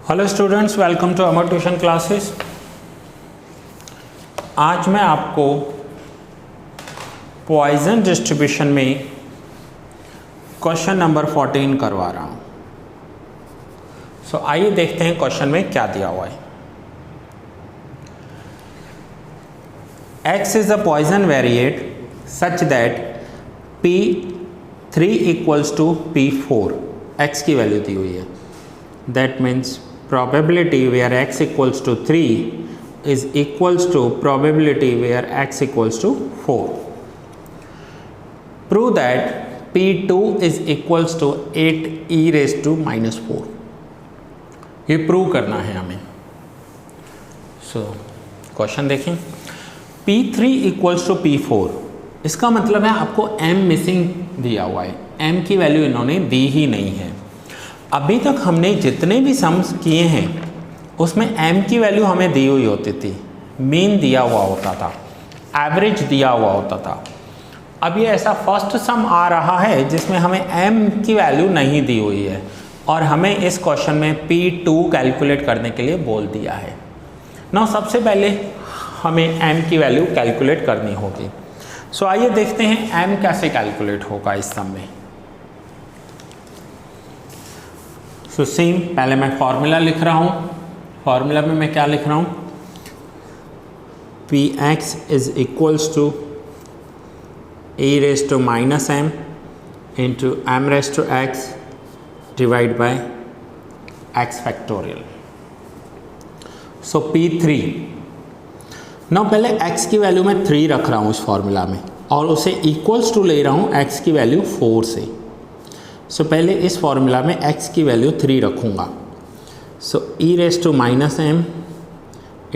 Hello students, welcome to Amar tuition classes. आज मैं आपको पॉइजन डिस्ट्रीब्यूशन में क्वेश्चन नंबर 14 करवा रहा हूँ। आइए देखते हैं क्वेश्चन में क्या दिया हुआ है। X is a Poisson variate such that P3 equals to P4। X की वैल्यू दी हुई है। That means probability where x equals to 3 is equals to probability where x equals to 4. Prove that P2 is equals to 8 e raised to minus 4। ये prove करना है हमें। Question देखें, P3 equals to P4, इसका मतलब है आपको m missing दिया हुआ है। m की वैल्यू इन्होंने दी ही नहीं है। अभी तक हमने जितने भी सम्स किए हैं उसमें m की वैल्यू हमें दी हुई होती थी, मीन दिया हुआ होता था, एवरेज दिया हुआ होता था। अब ये ऐसा फर्स्ट सम आ रहा है जिसमें हमें m की वैल्यू नहीं दी हुई है और हमें इस क्वेश्चन में P2 कैलकुलेट करने के लिए बोल दिया है ना। सबसे पहले हमें m की वैल्यू कैलकुलेट करनी होगी। आइए देखते हैं m कैसे कैलकुलेट होगा इस सम में। सेम पहले मैं फॉर्मूला लिख रहा हूँ। फॉर्मूला में मैं क्या लिख रहा हूँ, Px is equals to e raise to minus m into m raise to x divide by x factorial. P3 ना, पहले x की वैल्यू मैं 3 रख रहा हूँ इस फॉर्मूला में और उसे इक्वल्स टू ले रहा हूँ x की वैल्यू 4 से। पहले इस फॉर्मूला में x की वैल्यू 3 रखूँगा। e raise to minus m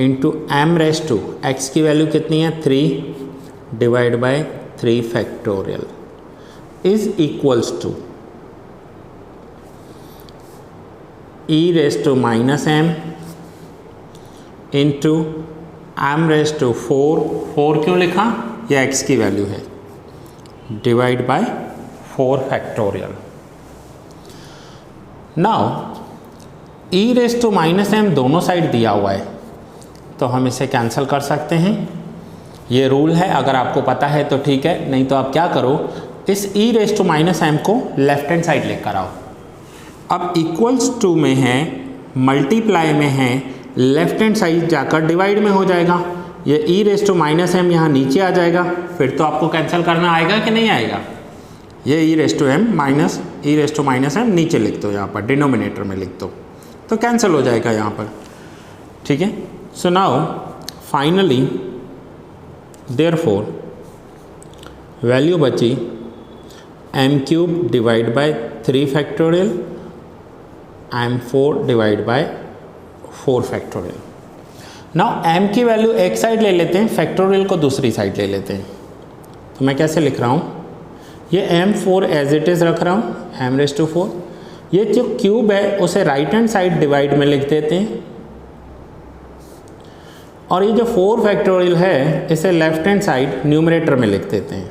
into m raise to x की वैल्यू कितनी है 3 divide by 3 factorial is equals to e raise to minus m into m raise to 4 क्यों लिखा, यह x की वैल्यू है, divide by 4 factorial. Now e raise to minus m दोनों side दिया हुआ है तो हम इसे कैंसिल कर सकते हैं। ये रूल है, अगर आपको पता है तो ठीक है, नहीं तो आप क्या करो, इस e raise to minus m को लेफ्ट हैंड साइड लेकर आओ। अब इक्वल्स टू में है, मल्टीप्लाई में है, लेफ्ट हैंड साइड जाकर डिवाइड में हो जाएगा। ये e raise to minus m यहाँ नीचे आ जाएगा, फिर तो आपको कैंसिल करना आएगा कि नहीं आएगा। ये e raise to m minus e raise to minus m नीचे लिख दो, यहाँ पर डिनोमिनेटर में लिख दो तो कैंसिल हो जाएगा यहाँ पर, ठीक है। So now finally therefore value बची m³ divide by 3 factorial m4 divide by 4 factorial. Now m की वैल्यू एक साइड ले लेते हैं, फैक्टोरियल को दूसरी साइड ले लेते हैं। तो मैं कैसे लिख रहा हूँ, ये m4 एज इट इज़ रख रहा हूँ, m रेज टू 4। ये जो क्यूब है उसे राइट हैंड साइड डिवाइड में लिख देते हैं और ये जो 4 फैक्टोरियल है इसे लेफ्ट हैंड साइड न्यूमरेटर में लिख देते हैं।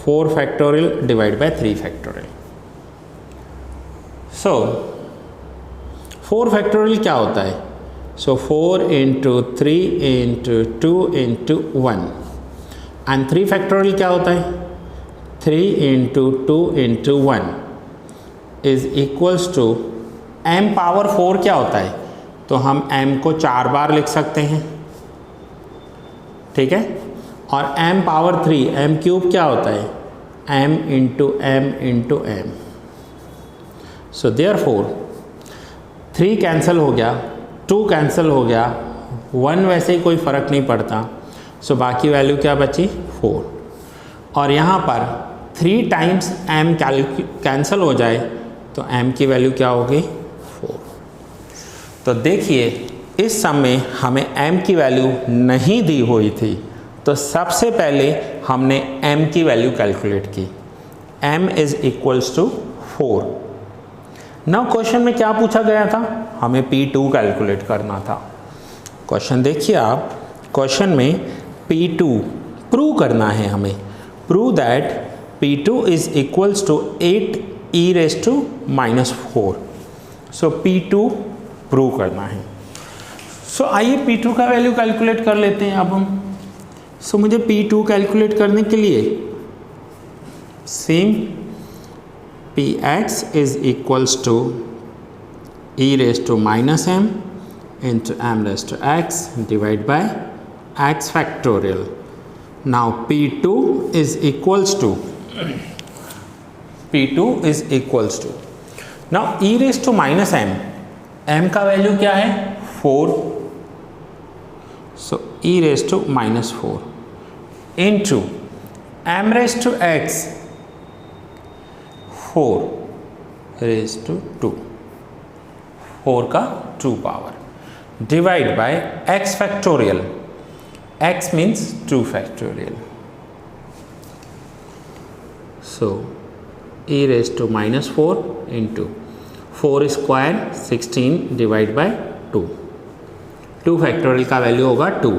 4 factorial divide by 3 factorial. 4 factorial क्या होता है, 4 into 3 into 2 into 1 and 3 factorial क्या होता है, 3 into 2 into 1 is equals to m power 4 क्या होता है, तो हम m को 4 बार लिख सकते हैं, ठीक है। और m पावर 3 m³ क्या होता है, m into m into m। So therefore 3 cancel हो गया, 2 कैंसिल हो गया, 1 वैसे ही कोई फ़र्क नहीं पड़ता। बाकी वैल्यू क्या बची 4 और यहाँ पर 3 टाइम्स m कैंसिल हो जाए तो m की वैल्यू क्या होगी 4। तो देखिए इस सम में हमें m की वैल्यू नहीं दी हुई थी, तो सबसे पहले हमने m की वैल्यू कैलकुलेट की, m is equals to 4। Now question में क्या पूछा गया था, हमें P2 कैलकुलेट करना था। क्वेश्चन देखिए आप, क्वेश्चन में P2 प्रूव करना है हमें। Prove that P2 is equals to 8 e raise to -4। So P2 prove करना है। सो आइए P2 का वैल्यू कैलकुलेट कर लेते हैं अब हम। सो मुझे P2 कैलकुलेट करने के लिए same Px is equals to e raise to -m into m raised to x divided by x factorial. Now P2 is equals to now e raised to -m, m का value क्या है 4, so e raised to -4 into m raised to x 4 raised to 2, 4 का 2 power divide by x factorial, x means 2 factorial. So e raise to -4 into 4 square 16 divide by 2, 2 factorial का value होगा 2।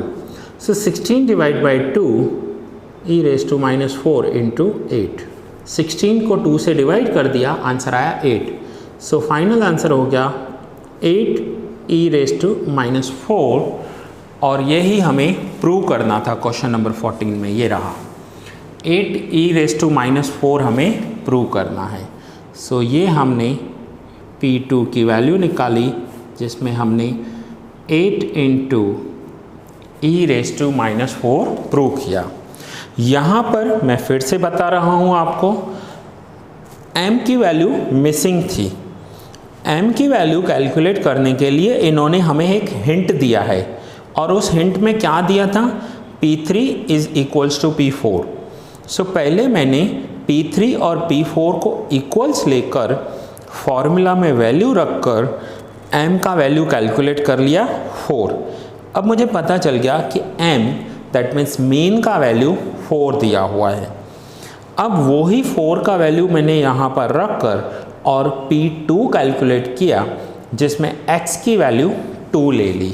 So 16 divide by 2 e raise to -4 into 8, 16 को 2 से divide कर दिया, answer आया 8। So final answer हो गया 8 e रेज टू -4, और यही हमें प्रूव करना था क्वेश्चन नंबर 14 में, ये रहा 8 e रेज टू -4 हमें प्रूव करना है। सो ये हमने P2 की वैल्यू निकाली, जिसमें हमने 8 into e raise to -4 prove किया। यहाँ पर मैं फिर से बता रहा हूँ आपको, m की वैल्यू मिसिंग थी। m की वैल्यू कैलकुलेट करने के लिए इन्होंने हमें एक हिंट दिया है, और उस हिंट में क्या दिया था, P3 is equals to P4। सो पहले मैंने P3 और P4 को इक्वल्स लेकर फॉर्मूला में वैल्यू रखकर m का वैल्यू कैलकुलेट कर लिया 4। अब मुझे पता चल गया कि m दैट मीन्स मीन का वैल्यू 4 दिया हुआ है। अब वही 4 का वैल्यू मैंने यहाँ पर रख कर और P2 कैलकुलेट किया, जिसमें x की वैल्यू 2 ले ली।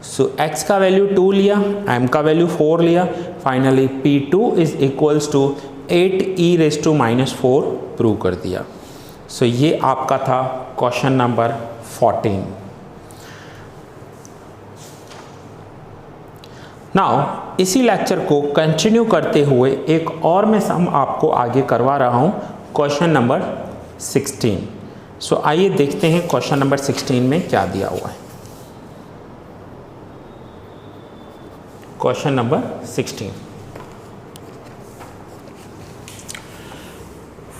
सो x का वैल्यू 2 लिया, m का वैल्यू 4 लिया, finally P2 is equals to 8 e raise to -4 prove कर दिया। सो ये आपका था क्वेश्चन नंबर 14। नाउ इसी लेक्चर को कंटिन्यू करते हुए एक और मैं सम आपको आगे करवा रहा हूँ, क्वेश्चन नंबर 16। सो आइए देखते हैं क्वेश्चन नंबर 16 में क्या दिया हुआ है। Question number 16,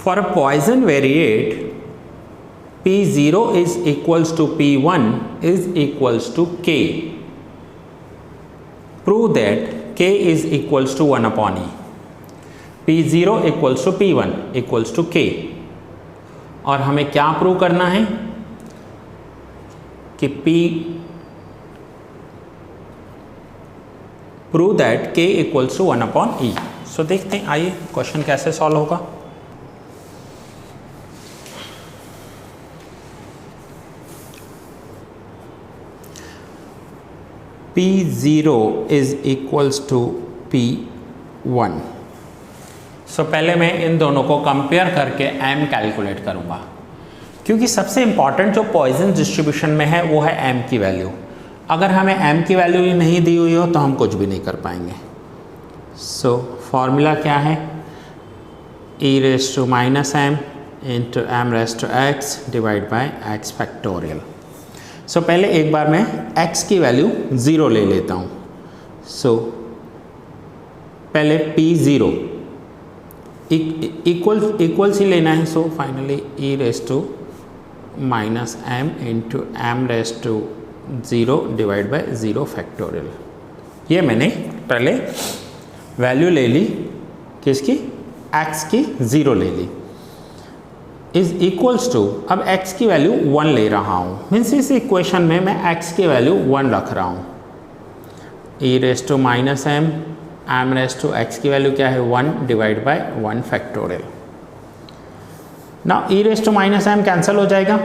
for a Poisson variate P0 is equals to P1 is equals to K, prove that K is equals to 1 upon E। P0 equals to P1 equals to K, और हमें क्या prove करना है कि prove that K equals to 1 upon E। So देखते हैं, आइए question कैसे सॉल्व होगा। P0 is equals to P1। सो पहले मैं इन दोनों को कंपेयर करके m कैलकुलेट करूंगा, क्योंकि सबसे इंपॉर्टेंट जो पॉइजन डिस्ट्रीब्यूशन में है वो है m की वैल्यू। अगर हमें m की वैल्यू ही नहीं दी हुई हो तो हम कुछ भी नहीं कर पाएंगे। सो फॉर्मूला क्या है, e raise to -m into m raise to x divide by x factorial. So पहले एक बार मैं x की वैल्यू 0 ले लेता हूँ। सो पहले P0 इक्वल्स ही लेना है। So finally e raise to -m into m raise to 0 divide by 0 factorial. ये मैंने पहले वैल्यू ले ली, किसकी, x की 0 ले ली, इज इक्वल्स टू, अब x की वैल्यू 1 ले रहा हूँ, मीन्स इस इक्वेशन में मैं x की वैल्यू 1 रख रहा हूँ। e raise to -m, m raise to x की वैल्यू क्या है 1 divide by 1 factorial. Now e raise to -m cancel हो जाएगा,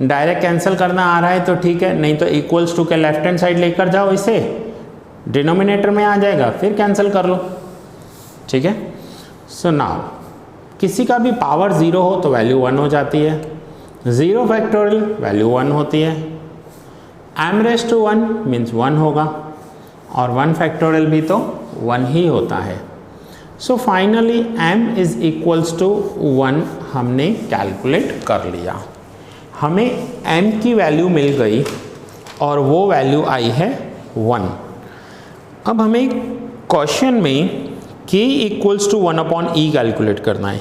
डायरेक्ट कैंसिल करना आ रहा है तो ठीक है, नहीं तो इक्वल्स टू के लेफ्ट हैंड साइड लेकर जाओ, इसे डिनोमिनेटर में आ जाएगा, फिर कैंसिल कर लो, ठीक है। सो नाउ किसी का भी पावर 0 हो तो वैल्यू 1 हो जाती है, 0 फैक्टोरियल वैल्यू 1 होती है, m⁻1 मीन्स 1 होगा और 1 फैक्टोरियल भी तो 1 ही होता है। So finally m is equals to 1 हमने कैलकुलेट कर लिया, हमें m की वैल्यू मिल गई और वो वैल्यू आई है 1। अब हमें क्वेश्चन में k equals to 1/e calculate करना है।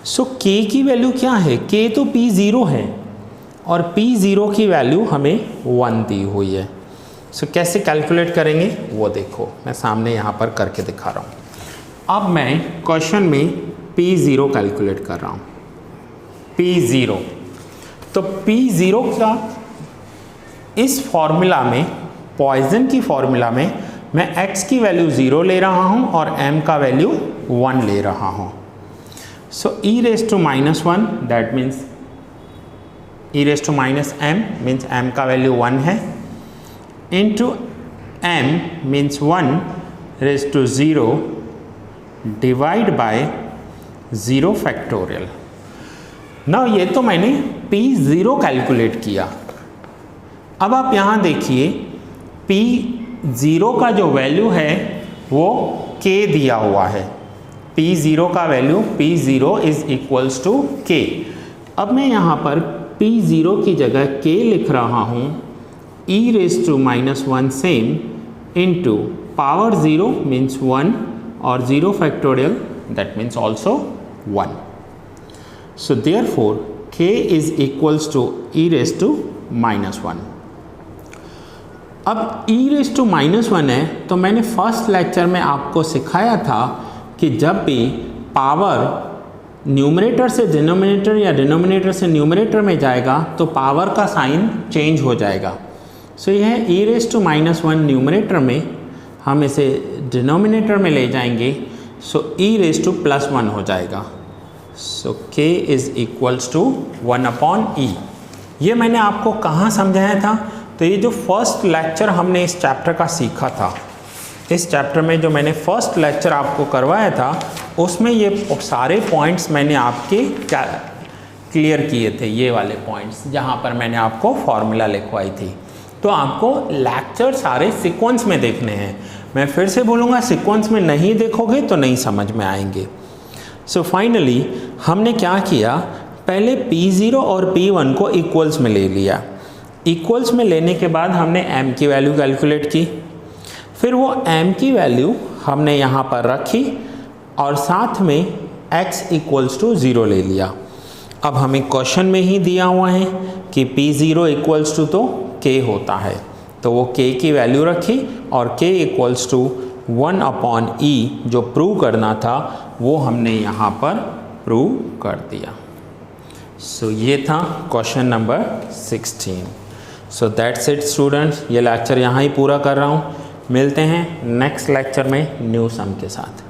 सो k की वैल्यू क्या है, k तो p0 है और p0 की वैल्यू हमें 1 दी हुई है। सो कैसे कैलकुलेट करेंगे वो देखो, मैं सामने यहाँ पर करके दिखा रहा हूँ। अब मैं क्वेश्चन में p0 कैलकुलेट कर रहा हूँ, p0। तो p0 का इस फॉर्मूला में, पॉइजन की फॉर्मूला में मैं x की वैल्यू 0 ले रहा हूँ और m का वैल्यू 1 ले रहा हूँ। सो e⁻⁻1 that means e⁻m means m का वैल्यू 1 है, into m means 1⁻0 divide by 0 factorial. ना ये तो मैंने p0 कैलकुलेट किया। अब आप यहाँ देखिए p0 का जो वैल्यू है वो k दिया हुआ है, p0 का value p0 is equals to k। अब मैं यहाँ पर p0 की जगह k लिख रहा हूँ e⁻1 same into power 0 means 1 और 0 factorial that means also 1। So therefore k is equals to e⁻1। अब e⁻1 है तो मैंने फर्स्ट लेक्चर में आपको सिखाया था कि जब भी पावर न्यूमरेटर से डिनोमिनेटर या डिनोमिनेटर से न्यूमरेटर में जाएगा तो पावर का साइन चेंज हो जाएगा। सो यह e⁻1 न्यूमरेटर में, हम इसे डिनोमिनेटर में ले जाएंगे, सो e⁻+1 हो जाएगा। So k is equals to 1/e। ये मैंने आपको कहाँ समझाया था, तो ये जो फर्स्ट लेक्चर हमने इस चैप्टर का सीखा था, इस चैप्टर में जो मैंने फर्स्ट लेक्चर आपको करवाया था उसमें ये सारे पॉइंट्स मैंने आपके क्लियर किए थे, ये वाले पॉइंट्स जहाँ पर मैंने आपको फॉर्मूला लिखवाई थी। तो आपको लेक्चर सारे सीक्वेंस में देखने हैं। मैं फिर से बोलूँगा, सीक्वेंस में नहीं देखोगे तो नहीं समझ में आएंगे। सो फाइनली हमने क्या किया, पहले p0 और p1 को इक्वल्स में ले लिया। इक्वल्स में लेने के बाद हमने m की वैल्यू कैलकुलेट की, फिर वो m की वैल्यू हमने यहाँ पर रखी और साथ में x इक्वल्स टू 0 ले लिया। अब हमें क्वेश्चन में ही दिया हुआ है कि p0 इक्वल्स टू तो k होता है, तो वो k की वैल्यू रखी और k इक्वल्स टू 1/e जो प्रूव करना था वो हमने यहाँ पर प्रूव कर दिया। सो ये था question number 16। So that's it students, ये लेक्चर यहाँ ही पूरा कर रहा हूँ। मिलते हैं नेक्स्ट लेक्चर में न्यू सम के साथ।